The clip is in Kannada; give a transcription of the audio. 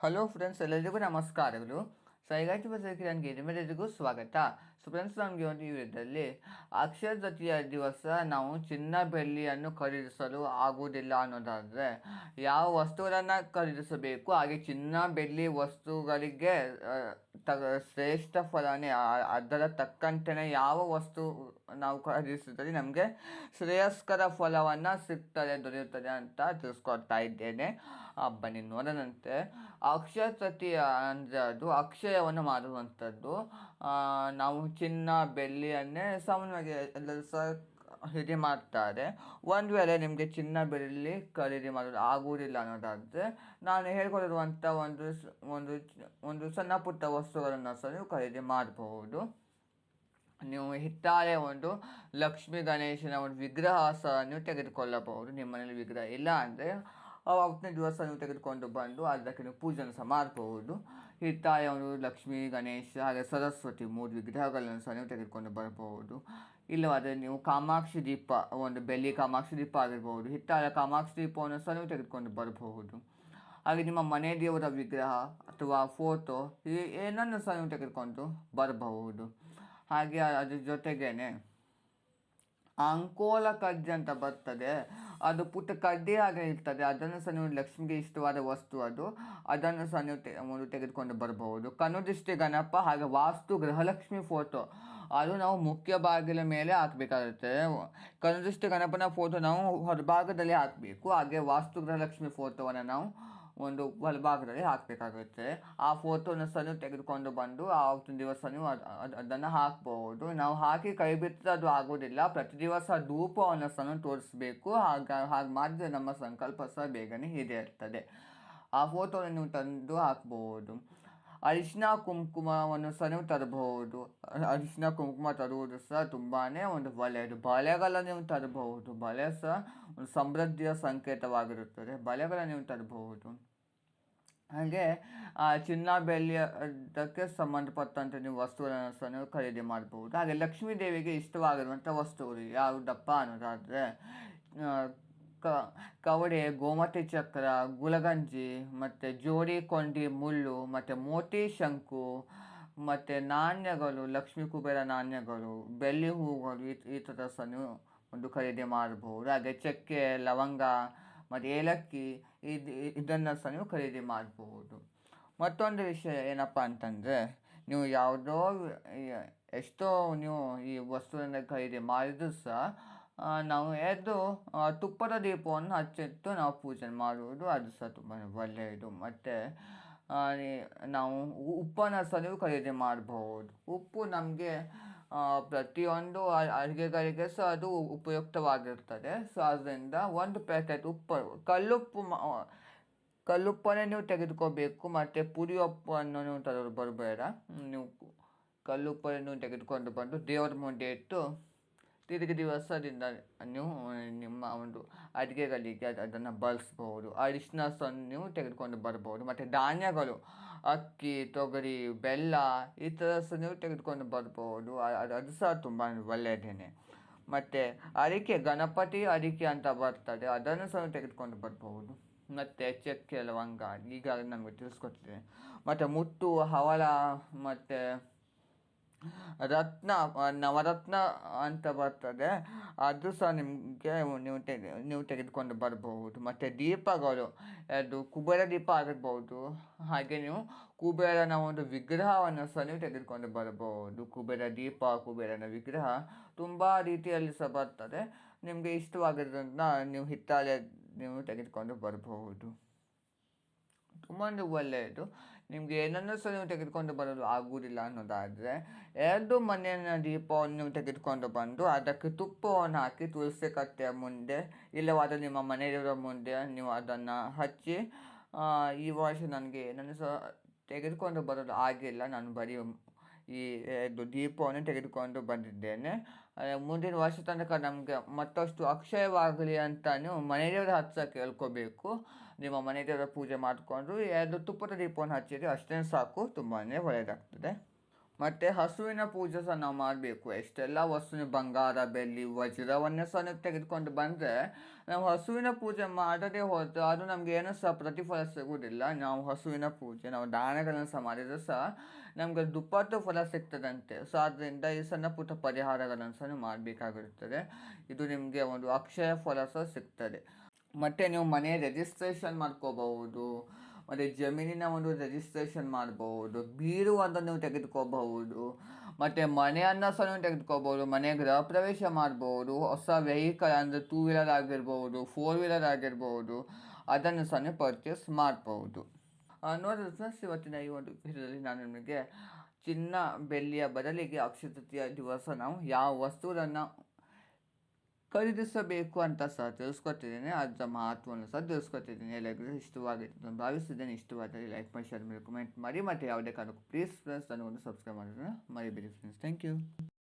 ಹಲೋ ಫ್ರೆಂಡ್ಸ್, ಎಲ್ಲರಿಗೂ ನಮಸ್ಕಾರಗಳು. ಸೈಗಾಟಿ ಬಸಕಿರನ್ಗೆ ನಿಮ್ಮೆಲ್ಲರಿಗೂ ಸ್ವಾಗತ. ಫ್ರೆಂಡ್ಸ್, ನಮಗೆ ಒಂದು ಈ ವಿಡಿಯೋದಲ್ಲಿ ಅಕ್ಷಯ ತೃತೀಯ ದಿವಸ ನಾವು ಚಿನ್ನ ಬೆಳ್ಳಿಯನ್ನು ಖರೀದಿಸಲು ಆಗುವುದಿಲ್ಲ ಅನ್ನೋದಾದರೆ ಯಾವ ವಸ್ತುಗಳನ್ನು ಖರೀದಿಸಬೇಕು, ಹಾಗೆ ಚಿನ್ನ ಬೆಳ್ಳಿ ವಸ್ತುಗಳಿಗೆ ಶ್ರೇಷ್ಠ ಫಲನೇ ಅದರ ತಕ್ಕಂತೆಯೇ ಯಾವ ವಸ್ತು ನಾವು ಖರೀದಿಸಿದರೆ ನಮಗೆ ಶ್ರೇಯಸ್ಕರ ಫಲವನ್ನು ದೊರೆಯುತ್ತದೆ ಅಂತ ತಿಳಿಸ್ಕೊಡ್ತಾ ಇದ್ದೇನೆ. ಬನ್ನಿ ನೋಡೋಣಂತೆ. ಅಕ್ಷಯ ತೃತೀಯ ಅಂದರೆ ಅದು ಅಕ್ಷಯವನ್ನು ಮಾಡುವಂಥದ್ದು. ನಾವು ಚಿನ್ನ ಬೆಳ್ಳಿಯನ್ನೇ ಸಾಮಾನ್ಯವಾಗಿ ಎಲ್ಲರೂ ಸಹ ಖರೀದಿ ಮಾಡ್ತಾರೆ. ಒಂದು ವೇಳೆ ನಿಮಗೆ ಚಿನ್ನ ಬೆಳ್ಳಿ ಖರೀದಿ ಮಾಡೋದು ಆಗುವುದಿಲ್ಲ ಅನ್ನೋದಾದರೆ ನಾನು ಹೇಳ್ಕೊಡಿರುವಂಥ ಒಂದು ಸಣ್ಣ ಪುಟ್ಟ ವಸ್ತುಗಳನ್ನು ಸಹ ನೀವು ಖರೀದಿ ಮಾಡಬಹುದು. ನೀವು ಹಿತ್ತಾಳೆ ಒಂದು ಲಕ್ಷ್ಮೀ ಗಣೇಶನ ಒಂದು ವಿಗ್ರಹ ಸಹ ನೀವು ತೆಗೆದುಕೊಳ್ಳಬಹುದು. ನಿಮ್ಮ ಮನೇಲಿ ವಿಗ್ರಹ ಇಲ್ಲ ಅಂದರೆ ಅವತ್ತಿನ ದಿವಸ ನೀವು ತೆಗೆದುಕೊಂಡು ಬಂದು ಅದಕ್ಕೆ ನೀವು ಪೂಜೆಯನ್ನು ಸಹ ಮಾಡಬಹುದು. ಹಿತ್ತಾಳೆ ಒಂದು ಲಕ್ಷ್ಮೀ ಗಣೇಶ ಹಾಗೆ ಸರಸ್ವತಿ 3 ವಿಗ್ರಹಗಳನ್ನು ಸಹ ನೀವು ತೆಗೆದುಕೊಂಡು ಬರಬಹುದು. ಇಲ್ಲವಾದರೆ ನೀವು ಕಾಮಾಕ್ಷಿ ದೀಪ, ಒಂದು ಬೆಳ್ಳಿ ಕಾಮಾಕ್ಷಿ ದೀಪ ಆಗಿರ್ಬೋದು, ಹಿತ್ತಾಳೆ ಕಾಮಾಕ್ಷಿ ದೀಪವನ್ನು ಸಹ ನೀವು ತೆಗೆದುಕೊಂಡು ಬರಬಹುದು. ಹಾಗೆ ನಿಮ್ಮ ಮನೆ ದೇವರ ವಿಗ್ರಹ ಅಥವಾ ಫೋಟೋ ಏನನ್ನು ಸಹ ನೀವು ತೆಗೆದುಕೊಂಡು ಬರಬಹುದು. ಹಾಗೆ ಅದ್ರ ಜೊತೆಗೇನೆ ಅಂಕೋಲ ಕಡ್ಡಿ ಅಂತ ಬರ್ತದೆ, ಅದು ಪುಟ್ಟ ಕಡ್ಡಿ ಹಾಗೆ ಇರ್ತದೆ. ಅದನ್ನು ಸಹ ನೀವು ಲಕ್ಷ್ಮಿಗೆ ಇಷ್ಟವಾದ ವಸ್ತು ಅದು, ಅದನ್ನು ಸಹ ನೀವು ತೆಗೆದುಕೊಂಡು ಬರಬಹುದು. ಕನುದೃಷ್ಟಿ ಗಣಪ ಹಾಗೆ ವಾಸ್ತು ಗೃಹಲಕ್ಷ್ಮಿ ಫೋಟೋ ಅದು ನಾವು ಮುಖ್ಯ ಬಾಗಿಲ ಮೇಲೆ ಹಾಕಬೇಕಾಗುತ್ತೆ. ಕನುದೃಷ್ಟಿ ಗಣಪನ ಫೋಟೋ ನಾವು ಹೊರಭಾಗದಲ್ಲಿ ಹಾಕಬೇಕು. ಹಾಗೆ ವಾಸ್ತು ಗೃಹಲಕ್ಷ್ಮಿ ಫೋಟೋವನ್ನು ನಾವು ಒಂದು ಬಲಭಾಗದಲ್ಲಿ ಹಾಕಬೇಕಾಗುತ್ತೆ. ಆ ಫೋಟೋನ ಸಹ ನೀವು ತೆಗೆದುಕೊಂಡು ಬಂದು ಆವತ್ತಿನ ದಿವಸ ನೀವು ಅದನ್ನು ಹಾಕ್ಬೋದು. ನಾವು ಹಾಕಿ ಕೈ ಬಿಟ್ಟರೆ ಅದು ಆಗೋದಿಲ್ಲ. ಪ್ರತಿ ದಿವಸ ಧೂಪವನ್ನು ಸಹ ತೋರಿಸ್ಬೇಕು. ಹಾಗೆ ಮಾಡಿದ್ರೆ ನಮ್ಮ ಸಂಕಲ್ಪ ಸಹ ಬೇಗನೆ ಈಡೇರ್ತದೆ. ಆ ಫೋಟೋವನ್ನು ನೀವು ತಂದು ಹಾಕ್ಬೋದು. ಅರಿಶಿನ ಕುಂಕುಮವನ್ನು ಸಹ ನೀವು ತರಬಹುದು. ಅರಿಶಿನ ಕುಂಕುಮ ತರುವುದು ಸಹ ತುಂಬಾ ಒಂದು ಒಳ್ಳೆಯದು. ಬಳೆಗಳನ್ನು ನೀವು ತರಬಹುದು. ಬಳೆ ಸಹ ಒಂದು ಸಮೃದ್ಧಿಯ ಸಂಕೇತವಾಗಿರುತ್ತದೆ. ಬಳೆಗಳನ್ನು ನೀವು ತರಬಹುದು. ಹಾಗೆ ಚಿನ್ನ ಬೆಳ್ಳಿಯದಕ್ಕೆ ಸಂಬಂಧಪಟ್ಟಂತೆ ನೀವು ವಸ್ತುಗಳನ್ನು ಸಹ ನೀವು ಖರೀದಿ ಮಾಡಬಹುದು. ಹಾಗೆ ಲಕ್ಷ್ಮೀ ದೇವಿಗೆ ಇಷ್ಟವಾಗಿರುವಂಥ ವಸ್ತುಗಳು ಯಾವುದಪ್ಪ ಅನ್ನೋದಾದರೆ ಕವಡೆ, ಗೋಮತಿ ಚಕ್ರ, ಗುಲಗಂಜಿ, ಮತ್ತು ಜೋಡಿ ಕೊಂಡಿ ಮುಳ್ಳು, ಮತ್ತು ಮೋತಿ ಶಂಕು, ಮತ್ತು ನಾಣ್ಯಗಳು, ಲಕ್ಷ್ಮೀ ಕುಬೇರ ನಾಣ್ಯಗಳು, ಬೆಳ್ಳಿ ಹೂಗಳು ಈ ಥರ ಸಹ ನೀವು ಒಂದು ಖರೀದಿ ಮಾಡಬಹುದು. ಹಾಗೆ ಚಕ್ಕೆ, ಲವಂಗ ಮತ್ತು ಏಲಕ್ಕಿ ಇದನ್ನು ಸಹ ನೀವು ಖರೀದಿ ಮಾಡಬಹುದು. ಮತ್ತೊಂದು ವಿಷಯ ಏನಪ್ಪ ಅಂತಂದರೆ, ನೀವು ಎಷ್ಟೋ ನೀವು ಈ ವಸ್ತುವಿನ ಖರೀದಿ ಮಾಡಿದರೂ ಸಹ ನಾವು ತುಪ್ಪದ ದೀಪವನ್ನು ಹಚ್ಚಿಟ್ಟು ನಾವು ಪೂಜೆ ಮಾಡುವುದು ಅದು ಸಹ ತುಂಬ ಒಳ್ಳೆಯದು. ಮತ್ತು ನಾವು ಉಪ್ಪನ್ನು ಸಹ ನೀವು ಖರೀದಿ ಮಾಡಬಹುದು. ಉಪ್ಪು ನಮಗೆ ಪ್ರತಿಯೊಂದು ಅಡುಗೆಗಳಿಗೆ ಸಹ ಅದು ಉಪಯುಕ್ತವಾಗಿರ್ತದೆ. ಸೊ ಅದರಿಂದ ಒಂದು ಪ್ಯಾಕೆಟ್ ಕಲ್ಲುಪ್ಪನ್ನೇ ನೀವು ತೆಗೆದುಕೋಬೇಕು. ಮತ್ತು ಪುಡಿ ಉಪ್ಪನ್ನು ನೀವು ಬರಬೇಡ. ನೀವು ಕಲ್ಲುಪ್ಪನ್ನು ತೆಗೆದುಕೊಂಡು ಬಂದು ದೇವರ ಮುಂದೆ ಇಟ್ಟು ತಿರುಗಿ ದಿವಸದಿಂದ ನೀವು ನಿಮ್ಮ ಒಂದು ಅಡುಗೆಗಳಿಗೆ ಅದನ್ನು ಬಳಸ್ಬೋದು. ಅರಿಶಿನ ಸಹ ನೀವು ತೆಗೆದುಕೊಂಡು ಬರ್ಬೋದು. ಮತ್ತು ಧಾನ್ಯಗಳು ಅಕ್ಕಿ, ತೊಗರಿ, ಬೆಲ್ಲ ಈ ಥರ ಸಹ ನೀವು ತೆಗೆದುಕೊಂಡು ಬರ್ಬೋದು. ಅದು ಸಹ ತುಂಬ ಒಳ್ಳೆಯದೇನೆ. ಮತ್ತು ಗಣಪತಿ ಅರಿಕೆ ಅಂತ ಬರ್ತದೆ, ಅದನ್ನು ಸಹ ತೆಗೆದುಕೊಂಡು ಬರ್ಬೋದು. ಮತ್ತು ಚಕ್ಕೆ, ಲವಂಗ ಈಗಾಗಲೇ ನಮಗೆ ತಿಳಿಸ್ಕೊಡ್ತೇನೆ. ಮತ್ತು ಮುತ್ತು, ಹವಳ, ಮತ್ತು ನವರತ್ನ ಅಂತ ಬರ್ತದೆ, ಅದು ಸಹ ನಿಮಗೆ ನೀವು ತೆಗೆದುಕೊಂಡು ಬರಬಹುದು. ಮತ್ತು ದೀಪಗಳು, ಅದು ಕುಬೇರ ದೀಪ ಆಗಿರ್ಬೋದು. ಹಾಗೆ ನೀವು ಕುಬೇರನ ಒಂದು ವಿಗ್ರಹವನ್ನು ಸಹ ನೀವು ತೆಗೆದುಕೊಂಡು ಬರಬಹುದು. ಕುಬೇರ ದೀಪ, ಕುಬೇರನ ವಿಗ್ರಹ ತುಂಬ ರೀತಿಯಲ್ಲಿ ಸಹ ಬರ್ತದೆ. ನಿಮಗೆ ಇಷ್ಟವಾಗಿರೋದ್ರಿಂದ ನೀವು ಹಿತ್ತಾಳೆ ನೀವು ತೆಗೆದುಕೊಂಡು ಬರಬಹುದು. ತುಂಬ ಒಳ್ಳೆಯದು. ನಿಮಗೆ ಏನನ್ನೂ ಸಹ ನೀವು ತೆಗೆದುಕೊಂಡು ಬರಲು ಆಗುವುದಿಲ್ಲ ಅನ್ನೋದಾದರೆ 2 ಮನೆಯ ದೀಪವನ್ನು ನೀವು ತೆಗೆದುಕೊಂಡು ಬಂದು ಅದಕ್ಕೆ ತುಪ್ಪವನ್ನು ಹಾಕಿ ತುಳಸಿ ಕಟ್ಟೆಯ ಮುಂದೆ ಇಲ್ಲವಾದರೆ ನಿಮ್ಮ ಮನೆಯವರ ಮುಂದೆ ನೀವು ಅದನ್ನು ಹಚ್ಚಿ, ಈ ವರ್ಷ ನನಗೆ ಏನನ್ನು ಸಹ ತೆಗೆದುಕೊಂಡು ಬರಲು ಆಗಿಲ್ಲ, ನಾನು ಬರೀ ಈ ದೀಪವನ್ನು ತೆಗೆದುಕೊಂಡು ಬಂದಿದ್ದೇನೆ, ಮುಂದಿನ ವರ್ಷ ತನಕ ನಮಗೆ ಮತ್ತಷ್ಟು ಅಕ್ಷಯವಾಗಲಿ ಅಂತ ನೀವು ಮನೆದೇವರ ಹತ್ತಿರ ಕೇಳ್ಕೋಬೇಕು. ನಿಮ್ಮ ಮನೆದೇವರ ಪೂಜೆ ಮಾಡಿಕೊಂಡು 2 ತುಪ್ಪದ ದೀಪವನ್ನು ಹಚ್ಚಿದರೆ ಅಷ್ಟೇ ಸಾಕು, ತುಂಬಾ ಒಳ್ಳೆಯದಾಗ್ತದೆ. ಮತ್ತು ಹಸುವಿನ ಪೂಜೆ ಸಹ ನಾವು ಮಾಡಬೇಕು. ಎಷ್ಟೆಲ್ಲ ವಸ್ತುವಿನ ಬಂಗಾರ ಬೆಳ್ಳಿ ವಜ್ರವನ್ನೇ ಸಹ ನೀವು ತೆಗೆದುಕೊಂಡು ಬಂದರೆ ನಾವು ಹಸುವಿನ ಪೂಜೆ ಮಾಡದೇ ಹೋದರೆ ಅದು ನಮಗೆ ಏನೂ ಸಹ ಪ್ರತಿಫಲ ಸಿಗುವುದಿಲ್ಲ. ನಾವು ಹಸುವಿನ ಪೂಜೆ ನಾವು ದಾನಗಳನ್ನು ಸಹ ಮಾಡಿದರೂ ಸಹ ನಮಗೆ ದುಪ್ಪಟ್ಟು ಫಲ ಸಿಗ್ತದಂತೆ. ಸೊ ಆದ್ದರಿಂದ ಈ ಸಣ್ಣ ಪುಟ್ಟ ಪರಿಹಾರಗಳನ್ನು ಸಹ ನೀವು ಮಾಡಬೇಕಾಗಿರುತ್ತದೆ. ಇದು ನಿಮಗೆ ಒಂದು ಅಕ್ಷಯ ಫಲ ಸಹ ಸಿಗ್ತದೆ. ಮತ್ತು ನೀವು ಮನೆ ರಿಜಿಸ್ಟ್ರೇಷನ್ ಮಾಡ್ಕೋಬಹುದು, ಮತ್ತು ಜಮೀನಿನ ಒಂದು ರಿಜಿಸ್ಟ್ರೇಷನ್ ಮಾಡ್ಬೋದು, ಬೀರುವನ್ನು ನೀವು ತೆಗೆದುಕೋಬಹುದು, ಮತ್ತು ಮನೆಯನ್ನು ಸಹ ನೀವು ತೆಗೆದುಕೋಬೋದು, ಮನೆ ಗೃಹ ಪ್ರವೇಶ ಮಾಡ್ಬೋದು, ಹೊಸ ವೆಹಿಕಲ್ ಅಂದರೆ 2 ವೀಲರ್ ಆಗಿರ್ಬೋದು 4 ವೀಲರ್ ಆಗಿರ್ಬೋದು ಅದನ್ನು ಸಹ ನೀವು ಪರ್ಚೇಸ್ ಮಾಡ್ಬೋದು. ನೋಡಿದ್ರೆ ಫ್ರೆಂಡ್ಸ್, ಇವತ್ತಿನ ಈ ಒಂದು ವಿಡಿಯೋದಲ್ಲಿ ನಾನು ನಿಮಗೆ ಚಿನ್ನ ಬೆಳ್ಳಿಯ ಬದಲಿಗೆ ಅಕ್ಷಯ ತೃತೀಯ ದಿವಸ ನಾವು ಯಾವ ವಸ್ತುಗಳನ್ನು ಖರೀದಿಸಬೇಕು ಅಂತ ಸಹ ತಿಳಿಸ್ಕೊಟ್ಟಿದ್ದೇನೆ. ಅದರ ಮಹತ್ವವನ್ನು ಸಹ ತಿಳಿಸ್ಕೊಟ್ಟಿದ್ದೀನಿ. ಎಲ್ಲರಿಗೂ ಇಷ್ಟವಾಗಿದೆ ನಾನು ಭಾವಿಸಿದ್ದೇನೆ. ಇಷ್ಟವಾದರೆ ಲೈಕ್ ಮಾಡಿ, ಶೇರ್ ಮಾಡಿ, ಕಮೆಂಟ್ ಮಾಡಿ, ಮತ್ತು ಯಾವುದೇ ಕಾರಣಕ್ಕೂ ಪ್ಲೀಸ್ ಫ್ರೆಂಡ್ಸ್ ನನಗೊಂದು ಸಬ್ಸ್ಕ್ರೈಬ್ ಮಾಡೋದನ್ನು ಮರಿಬೇಡಿ ಫ್ರೆಂಡ್ಸ್. Thank you.